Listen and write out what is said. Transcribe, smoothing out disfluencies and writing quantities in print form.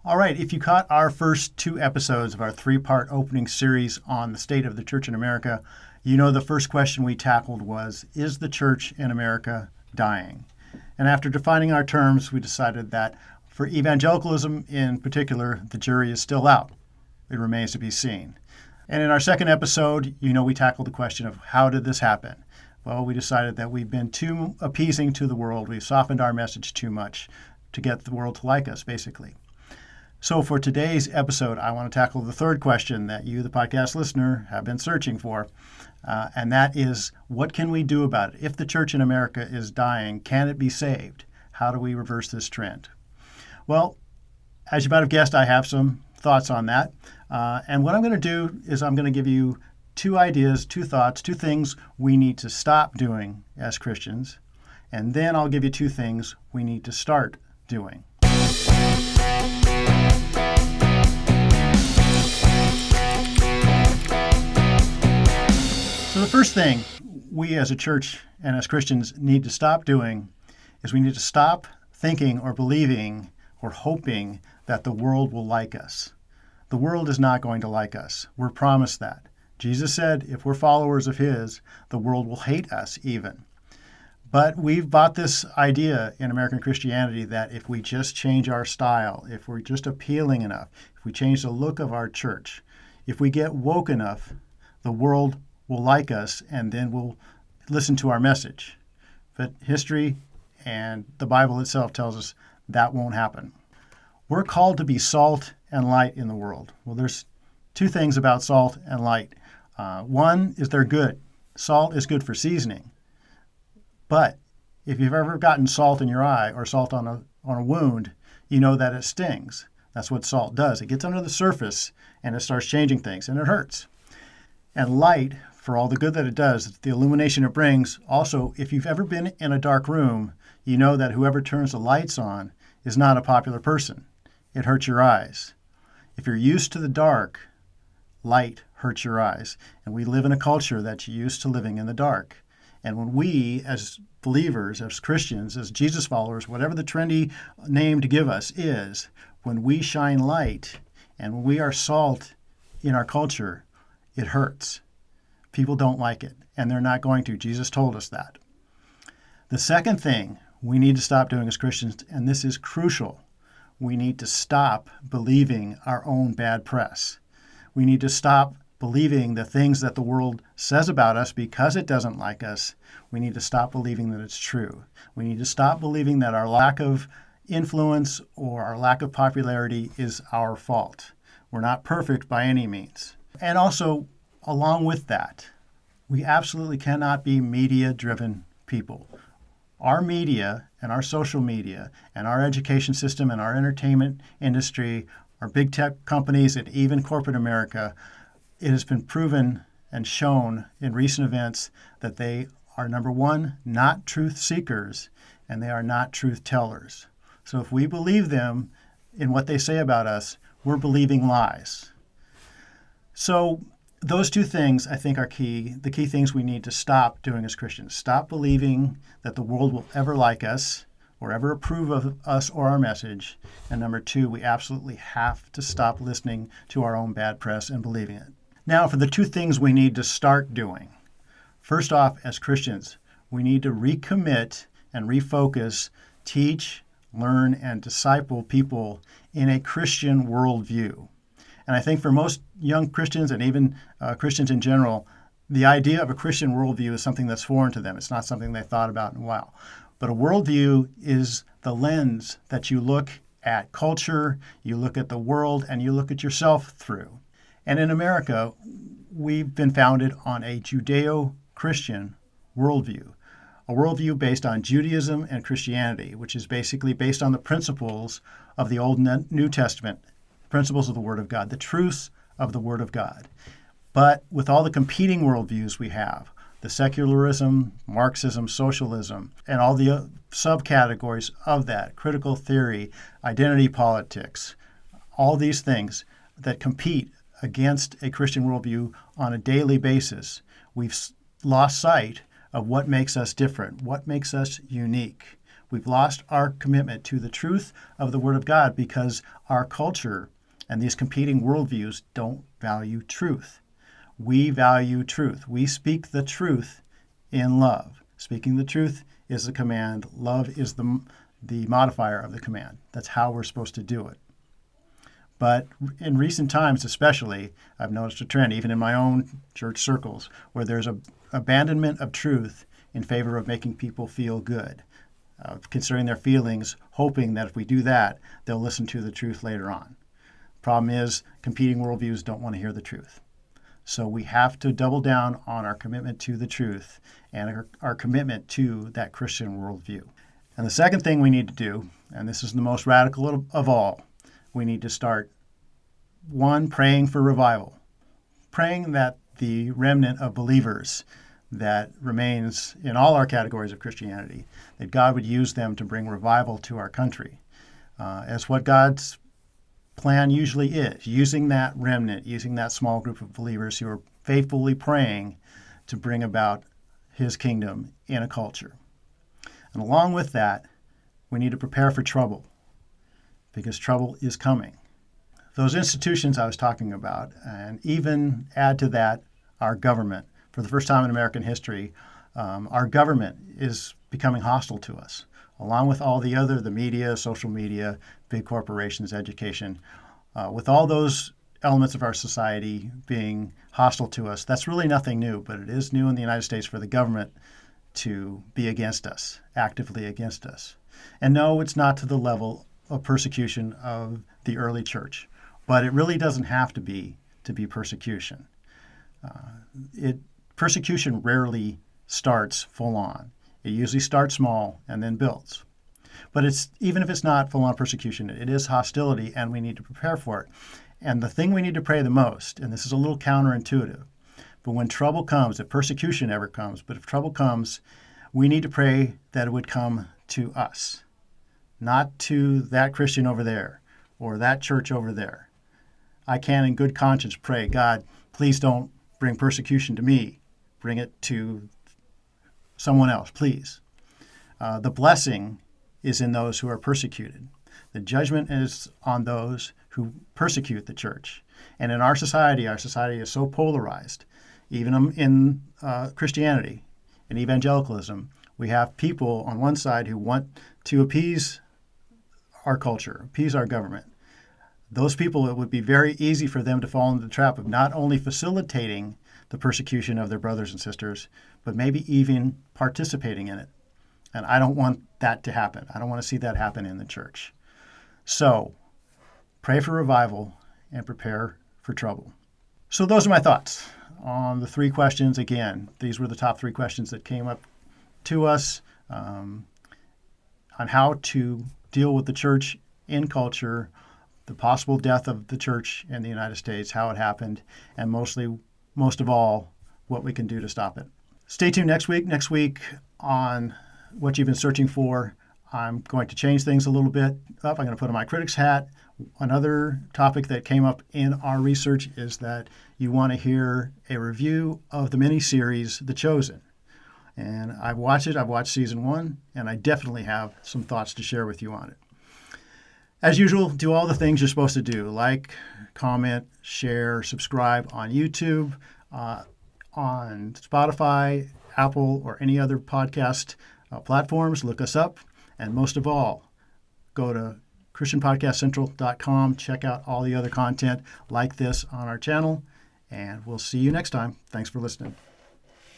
All right, if you caught our first two episodes of our three-part opening series on the state of the church in America, you know the first question we tackled was, is the church in America dying? And after defining our terms, we decided that for evangelicalism in particular, the jury is still out. It remains to be seen. And in our second episode, we tackled the question of how did this happen? Well, we decided that we've been too appeasing to the world. We've softened our message too much to get the world to like us, basically. So for today's episode, I want to tackle the third question that you, the podcast listener, have been searching for. And that is, what can we do about it? If the church in America is dying, can it be saved? How do we reverse this trend? Well, as you might have guessed, I have some thoughts on that. And what I'm going to do is I'm going to give you two ideas, two thoughts, two things we need to stop doing as Christians. And then I'll give you two things we need to start doing. So the first thing we as a church and as Christians need to stop doing is we need to stop thinking or believing or hoping that the world will like us. The world is not going to like us. We're promised that. Jesus said if we're followers of his, the world will hate us even. But we've bought this idea in American Christianity that if we just change our style, if we're just appealing enough, if we change the look of our church, if we get woke enough, the world will like us and then will listen to our message. But history and the Bible itself tells us that won't happen. We're called to be salt and light in the world. Well, there's two things about salt and light. One is they're good. Salt is good for seasoning. But if you've ever gotten salt in your eye or salt on a wound, you know that it stings. That's what salt does. It gets under the surface and it starts changing things and it hurts. And light, for all the good that it does, the illumination it brings, also, if you've ever been in a dark room, you know that whoever turns the lights on is not a popular person. It hurts your eyes. If you're used to the dark, light hurts your eyes. And we live in a culture that's used to living in the dark. And when we, as believers, as Christians, as Jesus followers, whatever the trendy name to give us is, when we shine light and when we are salt in our culture, it hurts. People don't like it, and they're not going to. Jesus told us that. The second thing we need to stop doing as Christians, and this is crucial, we need to stop believing our own bad press. We need to stop believing the things that the world says about us because it doesn't like us. We need to stop believing that it's true. We need to stop believing that our lack of influence or our lack of popularity is our fault. We're not perfect by any means. And also, along with that, we absolutely cannot be media-driven people. Our media and our social media and our education system and our entertainment industry, our big tech companies and even corporate America, it has been proven and shown in recent events that they are, number one, not truth seekers, and they are not truth tellers. So if we believe them in what they say about us, we're believing lies. So those two things, I think, are key, the key things we need to stop doing as Christians. Stop believing that the world will ever like us or ever approve of us or our message. And number two, we absolutely have to stop listening to our own bad press and believing it. Now, for the two things we need to start doing. First off, as Christians, we need to recommit and refocus, teach, learn, and disciple people in a Christian worldview. And I think for most young Christians and even Christians in general, the idea of a Christian worldview is something that's foreign to them. It's not something they thought about in a while. But a worldview is the lens that you look at culture, you look at the world, and you look at yourself through. And in America, we've been founded on a Judeo-Christian worldview, a worldview based on Judaism and Christianity, which is basically based on the principles of the Old and New Testament, principles of the Word of God, the truths of the Word of God. But with all the competing worldviews we have, the secularism, Marxism, socialism, and all the subcategories of that, critical theory, identity politics, all these things that compete against a Christian worldview on a daily basis, we've lost sight of what makes us different, what makes us unique, We've lost our commitment to the truth of the Word of God because our culture and these competing worldviews don't value truth. We value truth. We speak the truth in love. Speaking the truth is the command. Love is the modifier of the command. That's how we're supposed to do it. But in recent times especially, I've noticed a trend, even in my own church circles, where there's an abandonment of truth in favor of making people feel good, considering their feelings, hoping that if we do that, they'll listen to the truth later on. Problem is, competing worldviews don't want to hear the truth. So we have to double down on our commitment to the truth and our commitment to that Christian worldview. And the second thing we need to do, and this is the most radical of all, we need to start, one, praying for revival, praying that the remnant of believers that remains in all our categories of Christianity, that God would use them to bring revival to our country. As what God's plan usually is, using that remnant, using that small group of believers who are faithfully praying to bring about his kingdom in a culture. And along with that, we need to prepare for trouble, because trouble is coming. Those institutions I was talking about, and even add to that our government. For the first time in American history, our government is becoming hostile to us, along with all the media, social media, big corporations, education. With all those elements of our society being hostile to us, that's really nothing new, but it is new in the United States for the government to be against us, actively against us. And no, it's not to the level of persecution of the early church, but it really doesn't have to be persecution. Persecution rarely starts full on. It usually starts small and then builds. But even if it's not full on persecution, it is hostility, and we need to prepare for it. And the thing we need to pray the most, and this is a little counterintuitive, but when trouble comes, if persecution ever comes, but if trouble comes, we need to pray that it would come to us, not to that Christian over there or that church over there. I can in good conscience pray, God, please don't bring persecution to me. Bring it to someone else, please. The blessing is in those who are persecuted. The judgment is on those who persecute the church. And in our society is so polarized. Even in Christianity, in evangelicalism, we have people on one side who want to appease our culture, appease our government. Those people, it would be very easy for them to fall into the trap of not only facilitating the persecution of their brothers and sisters, but maybe even participating in it. And I don't want that to happen. I don't want to see that happen in the church. So, pray for revival and prepare for trouble. So those are my thoughts on the three questions. Again, these were the top three questions that came up to us on how to deal with the church in culture, the possible death of the church in the United States, how it happened, and most of all, what we can do to stop it. Stay tuned next week. Next week on what you've been searching for, I'm going to change things a little bit up. I'm going to put on my critic's hat. Another topic that came up in our research is that you want to hear a review of the miniseries The Chosen. And I've watched it. I've watched season 1, and I definitely have some thoughts to share with you on it. As usual, do all the things you're supposed to do. Like, comment, share, subscribe on YouTube, on Spotify, Apple, or any other podcast platforms. Look us up. And most of all, go to ChristianPodcastCentral.com. Check out all the other content like this on our channel. And we'll see you next time. Thanks for listening.